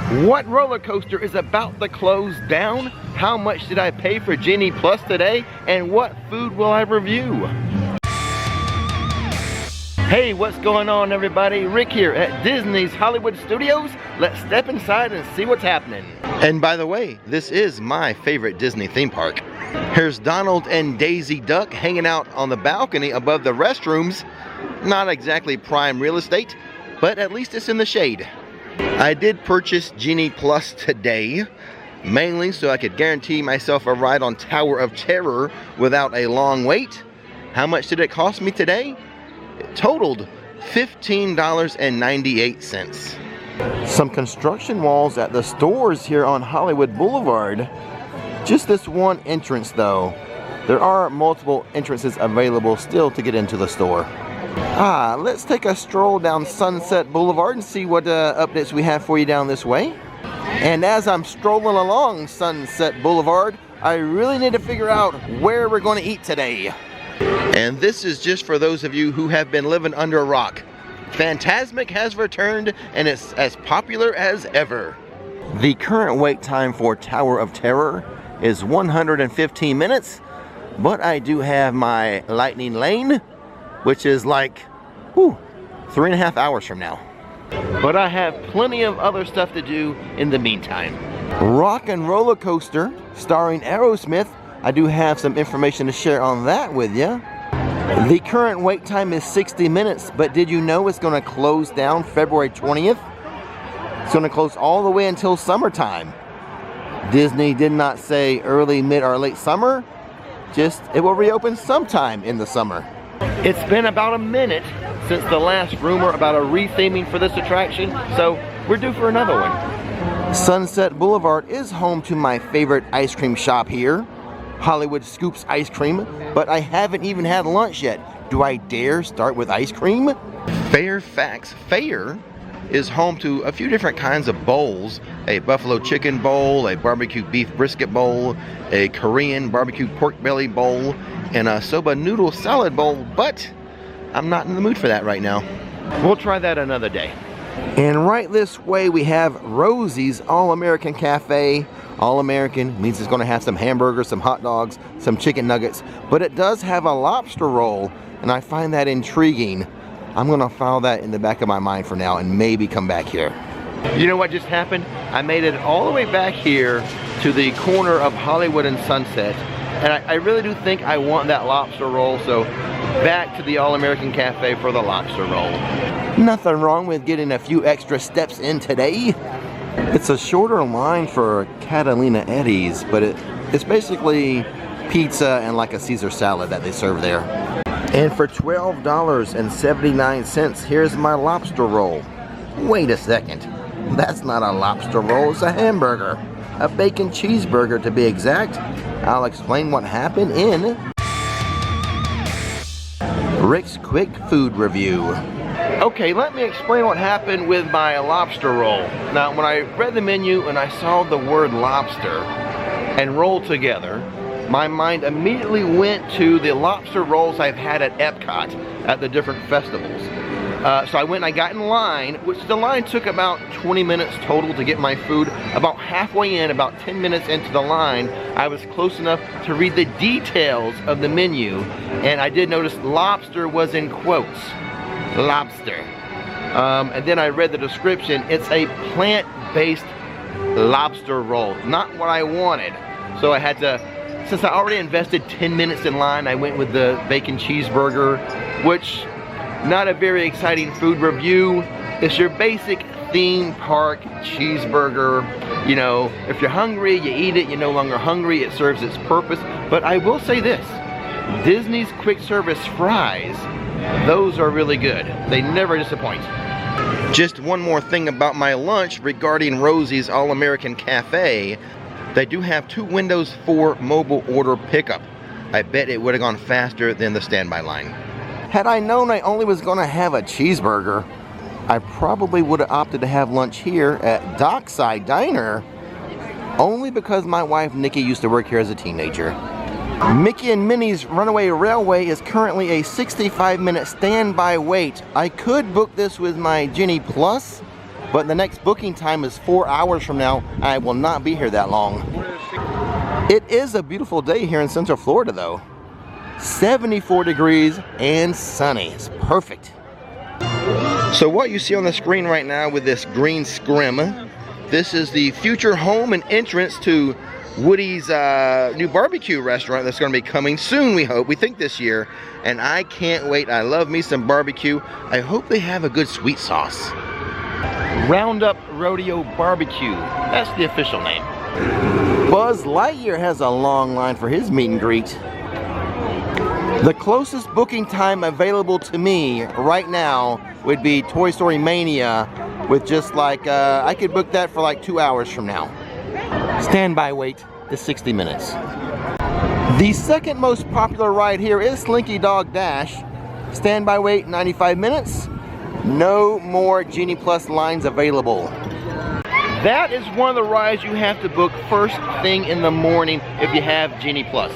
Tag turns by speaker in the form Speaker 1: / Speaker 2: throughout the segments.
Speaker 1: What roller coaster is about to close down? How much did I pay for Genie Plus today? And what food will I review? Hey, what's going on everybody? Rick here at Disney's Hollywood Studios. Let's step inside and see what's happening. And by the way, this is my favorite Disney theme park. Here's Donald and Daisy Duck hanging out on the balcony above the restrooms. Not exactly prime real estate, but at least it's in the shade. I did purchase Genie Plus today, mainly so I could guarantee myself a ride on Tower of Terror without a long wait. How much did it cost me today? It totaled $15.98. Some construction walls at the stores here on Hollywood Boulevard. Just this one entrance though. There are multiple entrances available still to get into the store. Let's take a stroll down Sunset Boulevard and see what updates we have for you down this way. And as I'm strolling along Sunset Boulevard, I really need to figure out where we're going to eat today. And this is just for those of you who have been living under a rock. Fantasmic has returned and it's as popular as ever. The current wait time for Tower of Terror is 115 minutes, but I do have my Lightning Lane, which is like 3.5 hours from now. But I have plenty of other stuff to do in the meantime. Rock and Roller Coaster starring Aerosmith. I do have some information to share on that with you. The current wait time is 60 minutes, but did you know it's going to close down February 20th? It's going to close all the way until summertime. Disney did not say early, mid, or late summer. Just, it will reopen sometime in the summer. It's been about a minute since the last rumor about a retheming for this attraction, so we're due for another one. Sunset Boulevard is home to my favorite ice cream shop here, Hollywood Scoops Ice Cream, but I haven't even had lunch yet. Do I dare start with ice cream? Fairfax Fair is home to a few different kinds of bowls. A buffalo chicken bowl, a barbecue beef brisket bowl, a Korean barbecue pork belly bowl, and a soba noodle salad bowl, but I'm not in the mood for that right now. We'll try that another day. And right this way we have Rosie's All-American Cafe. All-American means it's going to have some hamburgers, some hot dogs, some chicken nuggets, but it does have a lobster roll, and I find that intriguing. I'm going to file that in the back of my mind for now and maybe come back here. You know what just happened? I made it all the way back here to the corner of Hollywood and Sunset, and I really do think I want that lobster roll, so back to the All-American Cafe for the lobster roll. Nothing wrong with getting a few extra steps in today. It's a shorter line for Catalina Eddie's, but it's basically pizza and like a Caesar salad that they serve there. And for $12.79, here's my lobster roll. Wait a second, that's not a lobster roll, it's a hamburger. A bacon cheeseburger to be exact. I'll explain what happened in Rick's Quick Food Review. Okay, let me explain what happened with my lobster roll. Now, when I read the menu and I saw the word lobster and roll together, my mind immediately went to the lobster rolls I've had at Epcot at the different festivals. So I went and I got in line, which the line took about 20 minutes total to get my food. About halfway in, about 10 minutes into the line, I was close enough to read the details of the menu, and I did notice lobster was in quotes. Lobster. And then I read the description. It's a plant-based lobster roll. Not what I wanted. So I had to, since I already invested 10 minutes in line, I went with the bacon cheeseburger, which, not a very exciting food review. It's your basic theme park cheeseburger. You know, if you're hungry, you eat it. You're no longer hungry. It serves its purpose. But I will say this. Disney's quick service fries, those are really good. They never disappoint. Just one more thing about my lunch regarding Rosie's All-American Cafe. They do have 2 windows for mobile order pickup. I bet it would have gone faster than the standby line. Had I known I only was going to have a cheeseburger, I probably would have opted to have lunch here at Dockside Diner, only because my wife Nikki used to work here as a teenager. Mickey and Minnie's Runaway Railway is currently a 65-minute standby wait. I could book this with my Genie Plus, but the next booking time is 4 hours from now. I will not be here that long. It is a beautiful day here in Central Florida though. 74 degrees and sunny. It's perfect. So what you see on the screen right now with this green scrim, this is the future home and entrance to Woody's new barbecue restaurant that's going to be coming soon, we hope. We think this year. And I can't wait. I love me some barbecue. I hope they have a good sweet sauce. Roundup Rodeo Barbecue. That's the official name. Buzz Lightyear has a long line for his meet and greet. The closest booking time available to me right now would be Toy Story Mania with just like, I could book that for like 2 hours from now. Standby wait is 60 minutes. The second most popular ride here is Slinky Dog Dash. Standby wait 95 minutes. No more Genie Plus lines available. That is one of the rides you have to book first thing in the morning if you have Genie Plus.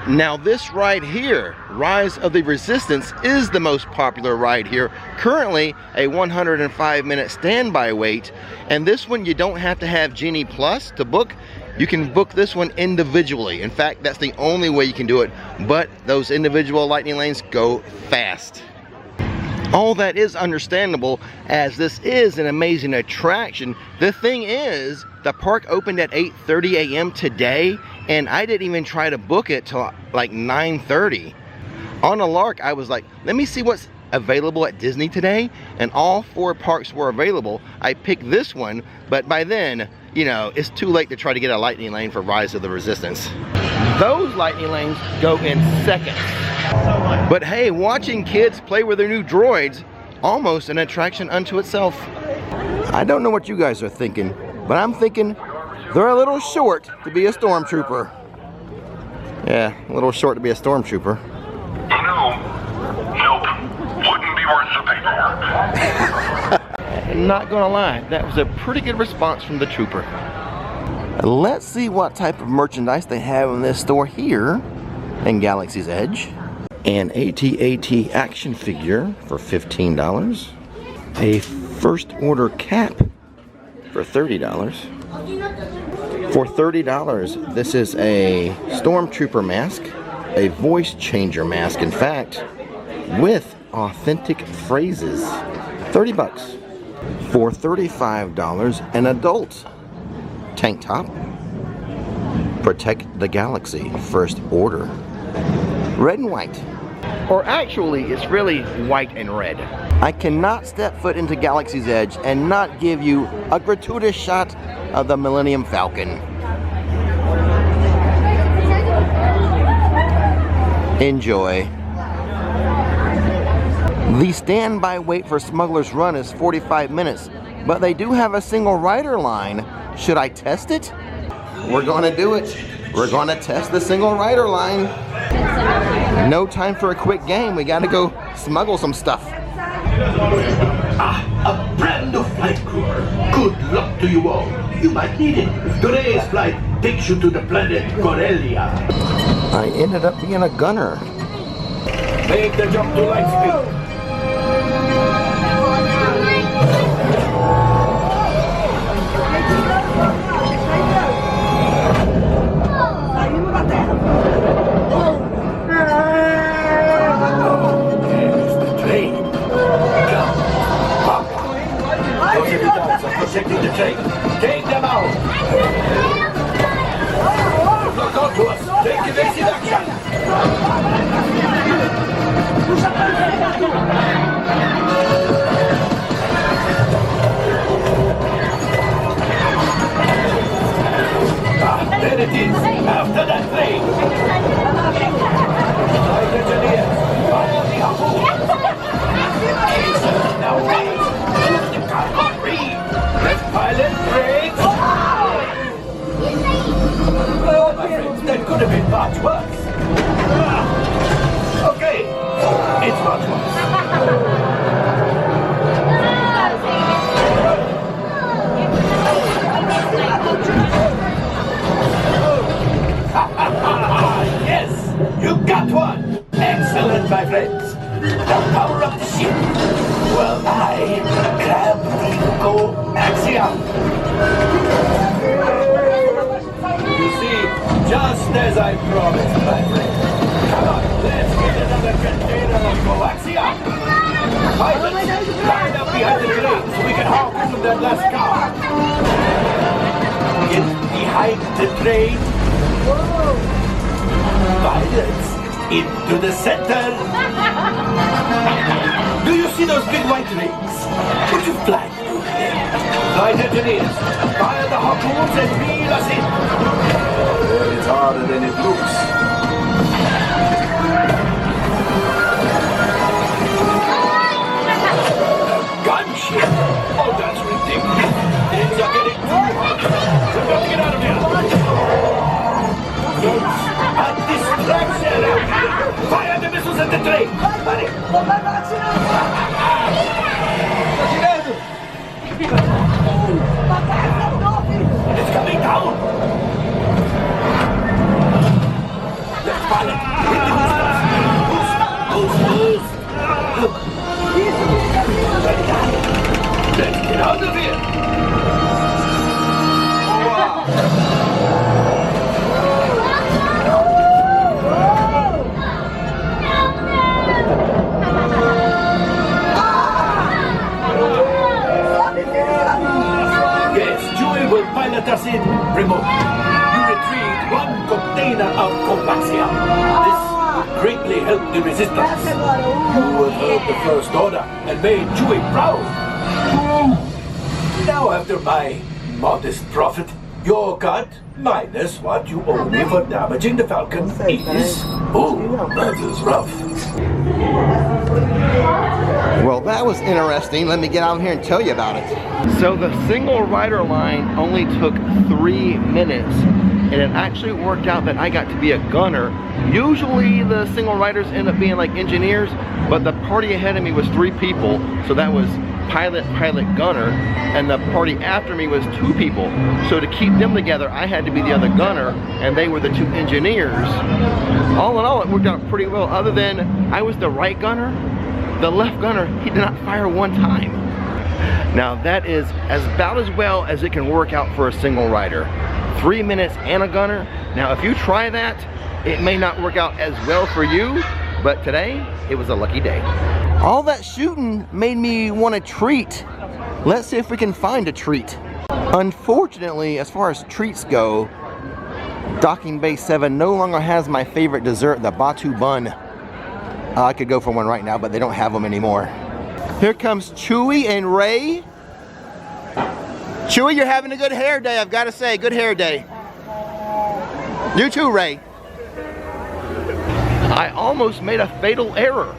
Speaker 1: Now this ride here, Rise of the Resistance, is the most popular ride here. Currently a 105-minute standby wait, and this one you don't have to have Genie Plus to book. You can book this one individually. In fact, that's the only way you can do it, but those individual lightning lanes go fast. All that is understandable, as this is an amazing attraction. The thing is, the park opened at 8:30 a.m. today, and I didn't even try to book it till like 9:30. On a lark, I was like, let me see what's available at Disney today, and all 4 parks were available. I picked this one, but by then, you know, it's too late to try to get a lightning lane for Rise of the Resistance. Those lightning lanes go in seconds. But hey, watching kids play with their new droids, almost an attraction unto itself. I don't know what you guys are thinking, but I'm thinking they're a little short to be a stormtrooper. Yeah, a little short to be a stormtrooper.
Speaker 2: No, nope, wouldn't be worth the paperwork.
Speaker 1: Not gonna lie, that was a pretty good response from the trooper. Let's see what type of merchandise they have in this store here in Galaxy's Edge. An AT-AT action figure for $15. A first order cap for $30. For $30, this is a Stormtrooper mask, a voice changer mask, in fact, with authentic phrases. 30 bucks. For $35, an adult tank top. Protect the Galaxy, first order. Red and white. Or actually, it's really white and red. I cannot step foot into Galaxy's Edge and not give you a gratuitous shot of the Millennium Falcon. Enjoy. The standby wait for Smuggler's Run is 45 minutes, but they do have a single rider line. Should I test it? We're gonna do it. We're gonna test the single rider line. No time for a quick game. We gotta go smuggle some stuff.
Speaker 3: A brand new flight crew. Good luck to you all. You might need it. Today's flight takes you to the planet Corellia.
Speaker 1: I ended up being a gunner.
Speaker 3: Make the jump to light speed. Protecting the train. Take them out. Look out to us. Take evasive action. There it is. After that train. Flight engineers, follow the hole. Now wait. You can't breathe. Pilot brakes! Oh, my friends, that could have been much worse. Okay, it's much worse. You see, just as I promised, my friend. Come on, let's get another container of coaxia. Pilots, line up behind the train so we can hop into that last car. Get behind the train. Pilots, into the center. Do you see those big white rings? Would you fly through them? Flight engineers, fire the harpoons and reel us in. It's harder than it looks. Gunship? Oh, that's ridiculous. Things are getting too hot. We've got to get out of here. It's a distraction. Fire the missiles at the train. Hurry. It's coming down. Let's fire it. Hit the boost. Let's get out of here. Yes, Joey will pilot us in remote. You retrieved one container of Coaxia. This will greatly help the resistance. You upheld the First Order and made Chewie proud. Now, after my modest profit, your cut minus what you owe me for damaging the Falcon is... Oh, that is rough.
Speaker 1: Well, that was interesting. Let me get out here and tell you about it. So the single rider line only took 3 minutes, and it actually worked out that I got to be a gunner. Usually the single riders end up being like engineers, but the party ahead of me was 3 people, so that was pilot, gunner, and the party after me was 2 people. So to keep them together, I had to be the other gunner, and they were the 2 engineers. All in all, it worked out pretty well, other than I was the right gunner. The left gunner, he did not fire 1 time. Now that is about as well as it can work out for a single rider. 3 minutes and a gunner. Now if you try that, it may not work out as well for you, but today, it was a lucky day. All that shooting made me want a treat. Let's see if we can find a treat. Unfortunately, as far as treats go, Docking Bay 7 no longer has my favorite dessert, the Batu bun. I could go for one right now, but they don't have them anymore. Here comes Chewie and Ray. Chewie, you're having a good hair day, I've got to say. Good hair day. You too, Ray. I almost made a fatal error.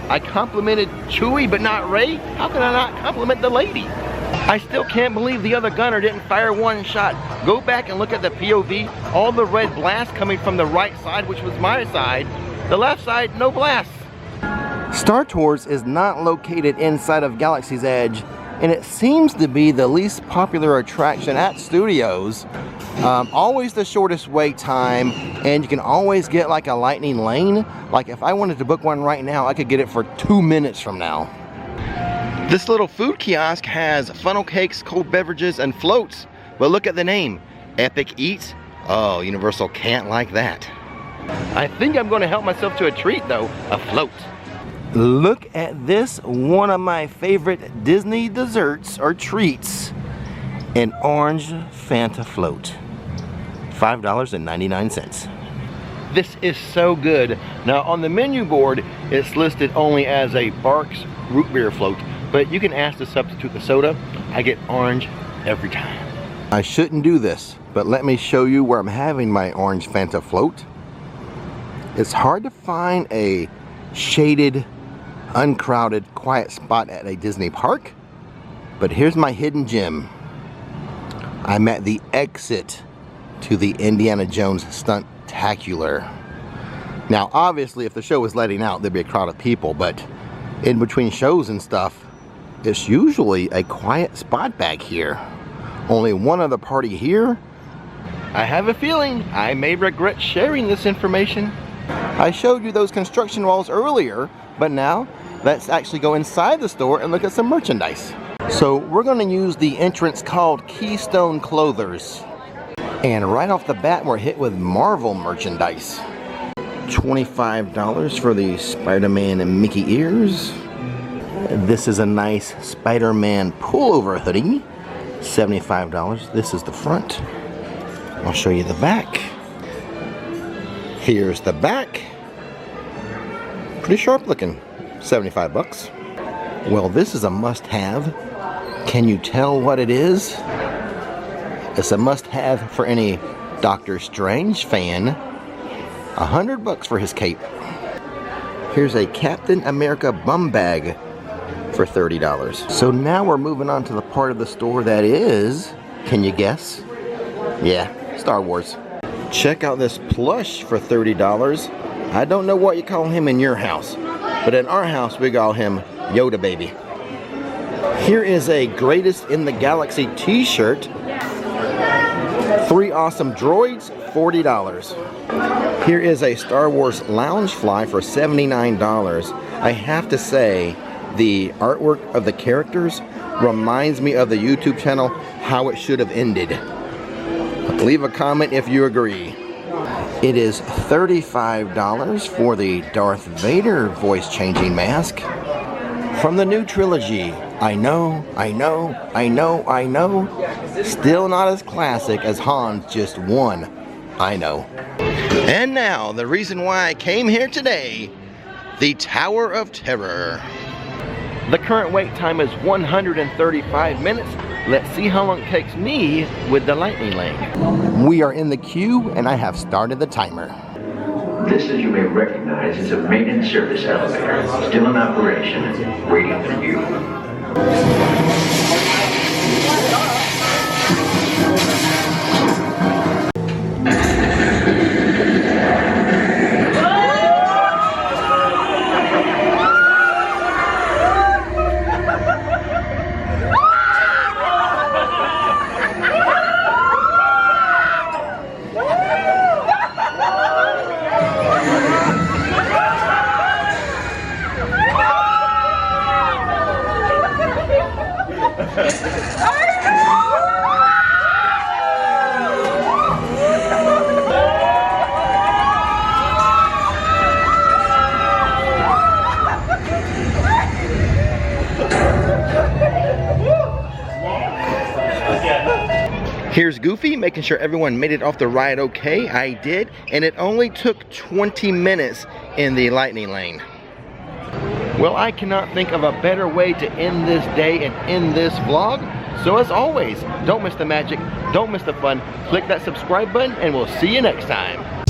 Speaker 1: I complimented Chewie, but not Ray. How can I not compliment the lady? I still can't believe the other gunner didn't fire 1 shot. Go back and look at the POV. All the red blasts coming from the right side, which was my side. The left side, no blasts. Star Tours is not located inside of Galaxy's Edge, and it seems to be the least popular attraction at studios. Always the shortest wait time, and you can always get like a lightning lane. Like if I wanted to book one right now, I could get it for 2 minutes from now. This little food kiosk has funnel cakes, cold beverages, and floats. But look at the name, Epic Eats. Oh, Universal can't like that. I think I'm going to help myself to a treat though, a float. Look at this, one of my favorite Disney desserts or treats, an orange Fanta float, $5.99. This is so good. Now on the menu board, it's listed only as a Barks root beer float, but you can ask to substitute the soda. I get orange every time. I shouldn't do this, but let me show you where I'm having my orange Fanta float. It's hard to find a shaded, uncrowded, quiet spot at a Disney park, but here's my hidden gem. I'm at the exit to the Indiana Jones Stunt-tacular. Now obviously if the show was letting out, there'd be a crowd of people, but in between shows and stuff, it's usually a quiet spot back here. Only one other party here. I have a feeling I may regret sharing this information. I showed you those construction walls earlier, but now let's actually go inside the store and look at some merchandise. So we're going to use the entrance called Keystone Clothers. And right off the bat, we're hit with Marvel merchandise. $25 for the Spider-Man and Mickey ears. This is a nice Spider-Man pullover hoodie. $75. This is the front. I'll show you the back. Here's the back. Pretty sharp looking. 75 bucks. Well, this is a must-have. Can you tell what it is? It's a must-have for any Doctor Strange fan. 100 bucks for his cape. Here's a Captain America bum bag for $30. So now we're moving on to the part of the store that is, can you guess? Yeah, Star Wars. Check out this plush for $30. I don't know what you call him in your house, but in our house we call him Yoda Baby. Here is a Greatest in the Galaxy t-shirt. 3 awesome droids, $40. Here is a Star Wars Loungefly for $79. I have to say, the artwork of the characters reminds me of the YouTube channel How It Should Have Ended. Leave a comment if you agree. It is $35 for the Darth Vader voice changing mask. From the new trilogy, I know. Still not as classic as Han's just one, I know. And now, the reason why I came here today, the Tower of Terror. The current wait time is 135 minutes. Let's see how long it takes me with the lightning lane. We are in the queue and I have started the timer.
Speaker 4: This, as you may recognize, is a maintenance service elevator, still in operation, waiting for you.
Speaker 1: Here's Goofy making sure everyone made it off the ride okay. I did, and it only took 20 minutes in the lightning lane. Well, I cannot think of a better way to end this day and end this vlog. So as always, don't miss the magic, don't miss the fun. Click that subscribe button and we'll see you next time.